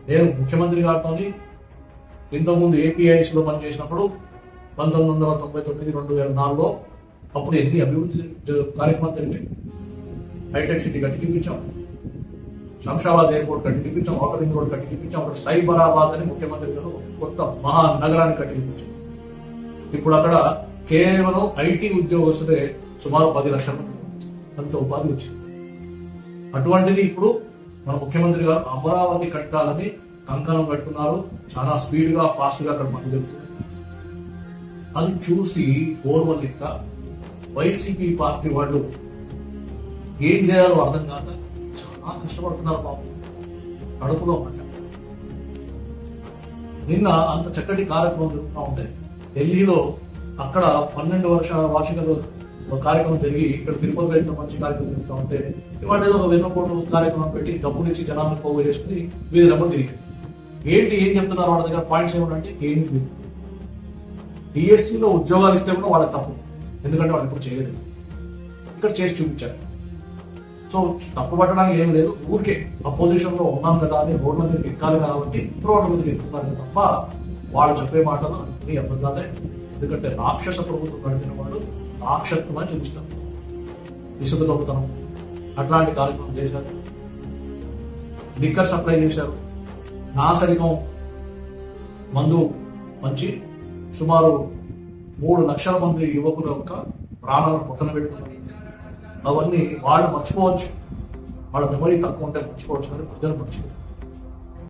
నేను ముఖ్యమంత్రి గారితో ఇంతకుముందు ఏపీఐసిలో పనిచేసినప్పుడు 1999 2004లో అప్పుడు ఎన్ని అభివృద్ధి కార్యక్రమాలు జరిగాయి. హైటెక్ సిటీ కట్టిపించాం, శంషాబాద్ ఎయిర్పోర్ట్ కట్టిపించాం, ఔటర్ రింగ్ రోడ్ కట్టిపించాం, అక్కడ సైబరాబాద్ అని ముఖ్యమంత్రి గారు కొత్త మహానగరాన్ని కట్టిపించాం. ఇప్పుడు అక్కడ కేవలం ఐటీ ఉద్యోగస్తులే సుమారు 10 లక్షల మంది అంత ఉపాధి వచ్చింది. అటువంటిది ఇప్పుడు మన ముఖ్యమంత్రి గారు అమరావతి కట్టాలని కంకణం కట్టుకున్నారు. చాలా స్పీడ్ గా ఫాస్ట్ గా అక్కడ పని జరుగుతుంది. అది చూసి ఓర్వలేక వైసీపీ పార్టీ వాళ్ళు ఏం చేయాలో అర్థం కాక చాలా కష్టపడుతున్నారు పాపం, కడుపులో మంట. నిన్న అంత చక్కటి కార్యక్రమం జరుగుతూ ఉంటే ఢిల్లీలో అక్కడ 12వ వార్షిక కార్యక్రమం జరిగి ఇక్కడ తిరుపతిలో ఇంత మంచి కార్యక్రమం జరుగుతూ ఉంటే ఇవాళ ఏదో ఒక వెన్నపోటు కార్యక్రమం పెట్టి డబ్బులు ఇచ్చి జనాలను పోగు చేసుకుని వీధి నెంబర్ తిరిగి ఏం చెప్తున్నారు వాళ్ళ దగ్గర పాయింట్స్ ఏమిటంటే ఏమి లేదు. డిఎస్సిలో ఉద్యోగాలు ఇస్తే కూడా వాళ్ళకి తప్పు, ఎందుకంటే వాళ్ళు ఇప్పుడు చేయలేదు, ఇక్కడ చేసి చూపించారు. సో తప్పు పట్టడానికి ఏం లేదు, ఊరికే అపోజిషన్ లో ఉన్నాం కదా అని రోడ్ల మీద ఎక్కాలి కాబట్టి రోడ్ల మీద ఎక్కుతున్నారు తప్ప వాళ్ళు చెప్పే మాటలు అన్ని అబద్ధాలే. ఎందుకంటే రాక్షస ప్రభుత్వం నడిపిన వాళ్ళు రాక్షసత్వం చూపిస్తారు, ఇసుక దొంగతనం అట్లాంటి కార్యక్రమం చేశారు, లిక్కర్ సప్లై చేశారు, నాసరికం మందు మంచి సుమారు 3 లక్షల మంది యువకుల యొక్క ప్రాణాలను పక్కన పెట్టుకున్నారు. అవన్నీ వాళ్ళు మర్చిపోవచ్చు, వాళ్ళ మెమరీ తక్కువ ఉంటే మర్చిపోవచ్చు, కానీ ప్రజలు మర్చిపోవచ్చు.